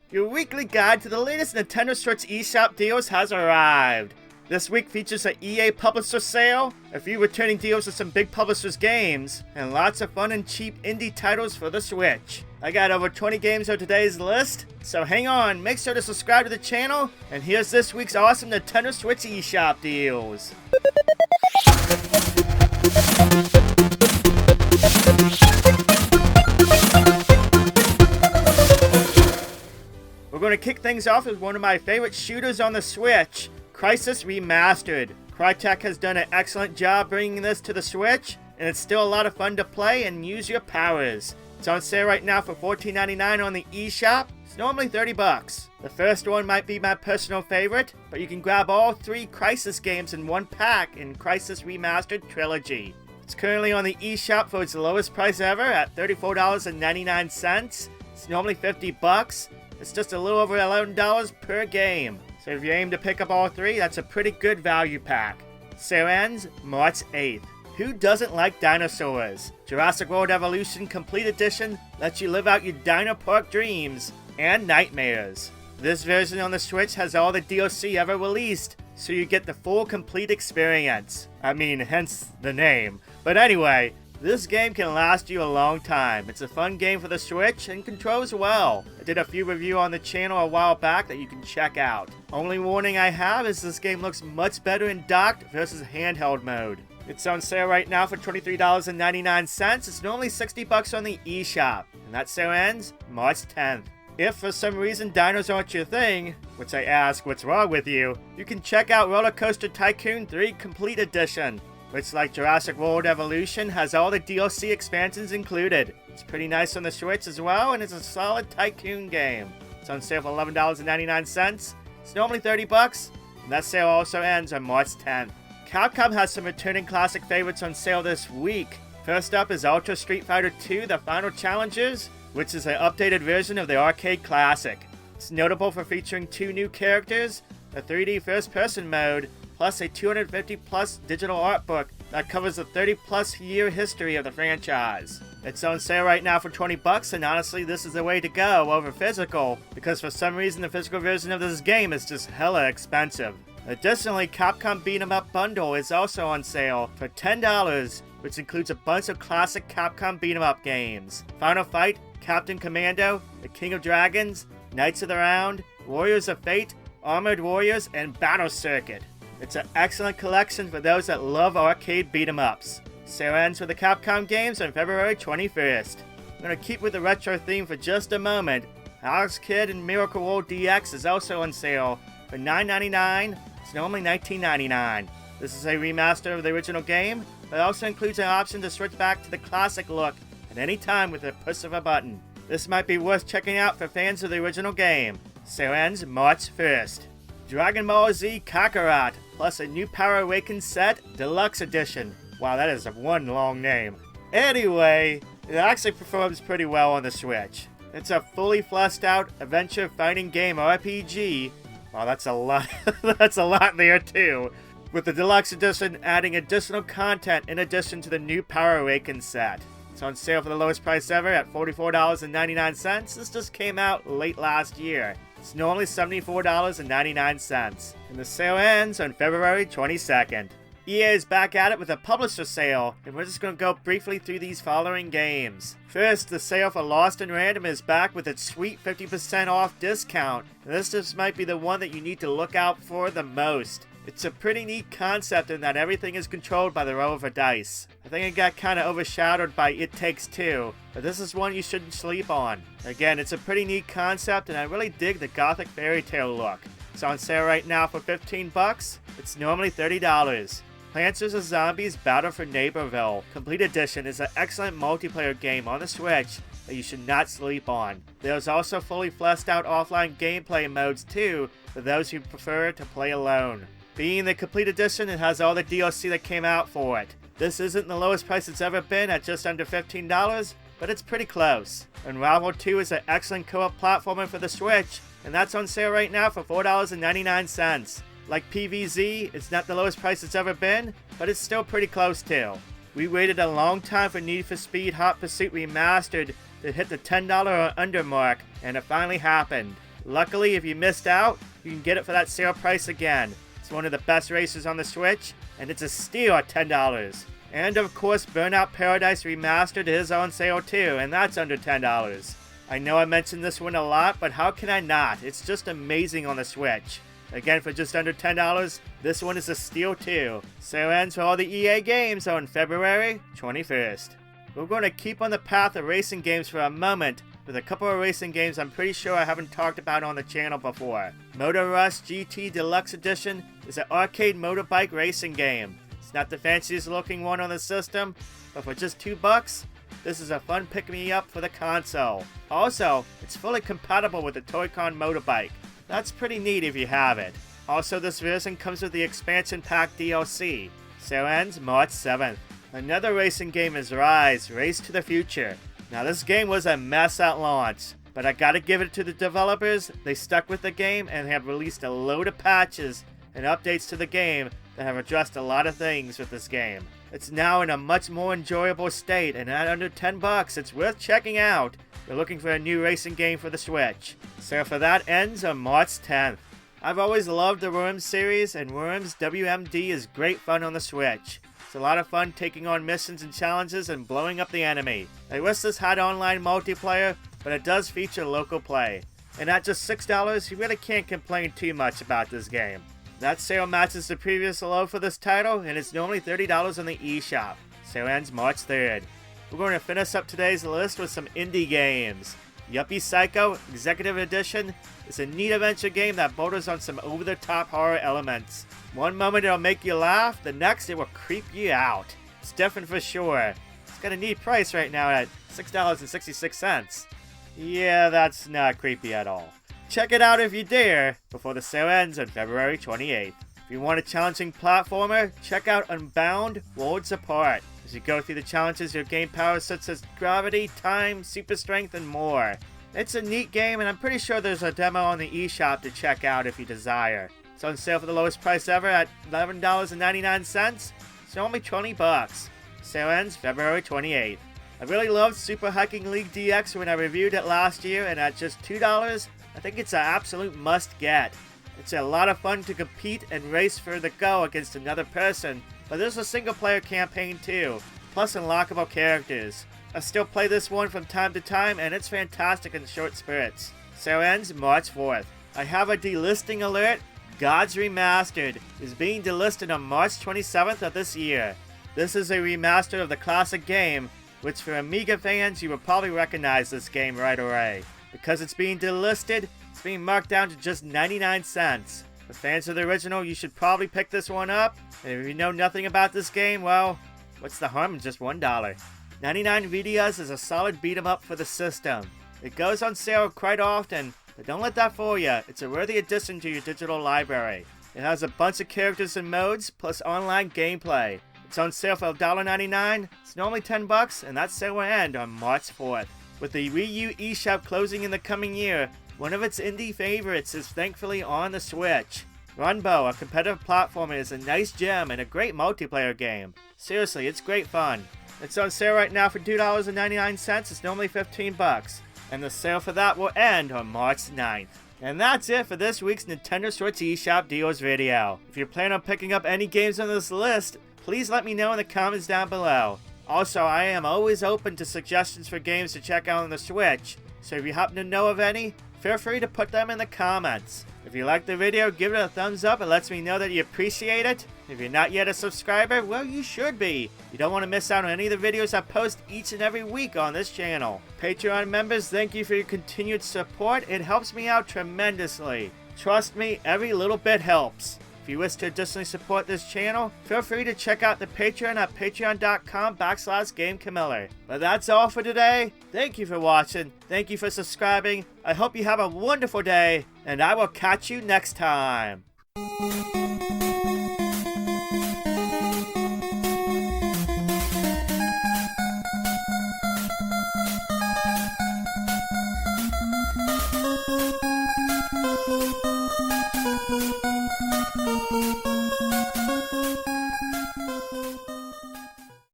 Your weekly guide to the latest Nintendo Switch eShop deals has arrived. This week features an EA Publisher sale, a few returning deals of some big publishers' games, and lots of fun and cheap indie titles for the Switch. I got over 20 games on today's list, so hang on, make sure to subscribe to the channel, and here's this week's awesome Nintendo Switch eShop deals. We're going to kick things off with one of my favorite shooters on the Switch, Crysis Remastered. Crytek has done an excellent job bringing this to the Switch, and it's still a lot of fun to play and use your powers. It's on sale right now for $14.99 on the eShop. It's normally $30. The first one might be my personal favorite, but you can grab all 3 Crysis games in one pack in Crysis Remastered Trilogy. It's currently on the eShop for its lowest price ever at $34.99. It's normally $50. It's just a little over $11 per game. So if you aim to pick up all 3, that's a pretty good value pack. Sale ends March 8th. Who doesn't like dinosaurs? Jurassic World Evolution Complete Edition lets you live out your dino park dreams and nightmares. This version on the Switch has all the DLC ever released, so you get the full complete experience. I mean, hence the name. But anyway, this game can last you a long time. It's a fun game for the Switch and controls well. I did a few reviews on the channel a while back that you can check out. Only warning I have is this game looks much better in docked versus handheld mode. It's on sale right now for $23.99. It's normally $60 on the eShop, and that sale ends March 10th. If for some reason dinos aren't your thing, which I ask what's wrong with you, you can check out RollerCoaster Tycoon 3 Complete Edition, which, like Jurassic World Evolution, has all the DLC expansions included. It's pretty nice on the Switch as well, and it's a solid Tycoon game. It's on sale for $11.99. It's normally $30, and that sale also ends on March 10th. Capcom has some returning classic favorites on sale this week. First up is Ultra Street Fighter 2 The Final Challengers, which is an updated version of the arcade classic. It's notable for featuring 2 new characters, a 3D first-person mode, plus a 250-plus digital art book that covers the 30-plus year history of the franchise. It's on sale right now for $20, and honestly, this is the way to go over physical, because for some reason the physical version of this game is just hella expensive. Additionally, Capcom Beat 'em Up Bundle is also on sale for $10, which includes a bunch of classic Capcom Beat 'em Up games. Final Fight, Captain Commando, The King of Dragons, Knights of the Round, Warriors of Fate, Armored Warriors, and Battle Circuit. It's an excellent collection for those that love arcade beat 'em ups. Sale ends for the Capcom games on February 21st. I'm going to keep with the retro theme for just a moment. Alex Kidd and Miracle World DX is also on sale for $9.99. It's normally $19.99. This is a remaster of the original game, but it also includes an option to switch back to the classic look at any time with the push of a button. This might be worth checking out for fans of the original game. Sale ends March 1st. Dragon Ball Z Kakarot, plus a new Power Awakens set, Deluxe Edition. Wow, that is one long name. Anyway, it actually performs pretty well on the Switch. It's a fully fleshed out adventure fighting game RPG. Wow, that's a lot. That's a lot there too. With the Deluxe Edition adding additional content in addition to the new Power Awakens set. It's on sale for the lowest price ever at $44.99. This just came out late last year. It's normally $74.99. And the sale ends on February 22nd. EA is back at it with a publisher sale, and we're just going to go briefly through these following games. First, the sale for Lost in Random is back with its sweet 50% off discount, and this just might be the one that you need to look out for the most. It's a pretty neat concept in that everything is controlled by the roll of a dice. I think it got kind of overshadowed by It Takes Two, but this is one you shouldn't sleep on. Again, it's a pretty neat concept, and I really dig the gothic fairy tale look. It's on sale right now for $15. It's normally $30. Plants vs. Zombies Battle for Neighborville Complete Edition is an excellent multiplayer game on the Switch that you should not sleep on. There's also fully fleshed out offline gameplay modes too for those who prefer to play alone. Being the Complete Edition, it has all the DLC that came out for it. This isn't the lowest price it's ever been at just under $15, but it's pretty close. Unravel 2 is an excellent co-op platformer for the Switch, and that's on sale right now for $4.99. Like PvZ, it's not the lowest price it's ever been, but it's still pretty close too. We waited a long time for Need for Speed Hot Pursuit Remastered to hit the $10 or under mark, and it finally happened. Luckily, if you missed out, you can get it for that sale price again. It's one of the best races on the Switch, and it's a steal at $10. And of course, Burnout Paradise Remastered is on sale too, and that's under $10. I know I mentioned this one a lot, but how can I not? It's just amazing on the Switch. Again, for just under $10, this one is a steal too. Sale ends for all the EA games on February 21st. We're going to keep on the path of racing games for a moment, with a couple of racing games I'm pretty sure I haven't talked about on the channel before. Moto GT Deluxe Edition is an arcade motorbike racing game. It's not the fanciest looking one on the system, but for just $2, this is a fun pick-me-up for the console. Also, it's fully compatible with the Tycoon motorbike. That's pretty neat if you have it. Also, this version comes with the expansion pack DLC. Sale ends March 7th. Another racing game is Rise, Race to the Future. Now this game was a mess at launch, but I gotta give it to the developers. They stuck with the game and have released a load of patches and updates to the game that have addressed a lot of things with this game. It's now in a much more enjoyable state, and at under $10, it's worth checking out. You're looking for a new racing game for the Switch. So for that ends on March 10th. I've always loved the Worms series, and Worms W.M.D is great fun on the Switch. It's a lot of fun taking on missions and challenges and blowing up the enemy. I wish this had online multiplayer, but it does feature local play. And at just $6, you really can't complain too much about this game. That sale matches the previous low for this title, and it's normally $30 on the eShop. Sale ends March 3rd. We're going to finish up today's list with some indie games. Yuppie Psycho Executive Edition is a neat adventure game that borders on some over-the-top horror elements. One moment it'll make you laugh, the next it will creep you out. It's different for sure. It's got a neat price right now at $6.66. Yeah, that's not creepy at all. Check it out if you dare, before the sale ends on February 28th. If you want a challenging platformer, check out Unbound Worlds Apart. As you go through the challenges, you'll gain powers such as gravity, time, super strength, and more. It's a neat game, and I'm pretty sure there's a demo on the eShop to check out if you desire. It's on sale for the lowest price ever at $11.99. It's only $20. Sale ends February 28th. I really loved Super Hiking League DX when I reviewed it last year, and at just $2, I think it's an absolute must-get. It's a lot of fun to compete and race for the go against another person, but there's a single-player campaign too, plus unlockable characters. I still play this one from time to time, and it's fantastic in short spurts. Sale ends March 4th. I have a delisting alert. Gods Remastered is being delisted on March 27th of this year. This is a remaster of the classic game, which for Amiga fans, you will probably recognize this game right away. Because it's being delisted, it's being marked down to just 99 cents. For fans of the original, you should probably pick this one up. And if you know nothing about this game, well, what's the harm in just $1? 99 Vidas is a solid beat 'em up for the system. It goes on sale quite often, but don't let that fool you. It's a worthy addition to your digital library. It has a bunch of characters and modes, plus online gameplay. It's on sale for $1.99. It's normally $10, and that sale will end on March 4th. With the Wii U eShop closing in the coming year, one of its indie favorites is thankfully on the Switch. Runbow, a competitive platformer, is a nice gem and a great multiplayer game. Seriously, it's great fun. It's on sale right now for $2.99. It's normally $15. And the sale for that will end on March 9th. And that's it for this week's Nintendo Switch eShop deals video. If you plan on picking up any games on this list, please let me know in the comments down below. Also, I am always open to suggestions for games to check out on the Switch, so if you happen to know of any, feel free to put them in the comments. If you liked the video, give it a thumbs up. It lets me know that you appreciate it. If you're not yet a subscriber, well, you should be. You don't want to miss out on any of the videos I post each and every week on this channel. Patreon members, thank you for your continued support. It helps me out tremendously. Trust me, every little bit helps. If you wish to additionally support this channel, feel free to check out the Patreon at patreon.com/GameCamiller. But that's all for today. Thank you for watching. Thank you for subscribing. I hope you have a wonderful day, and I will catch you next time.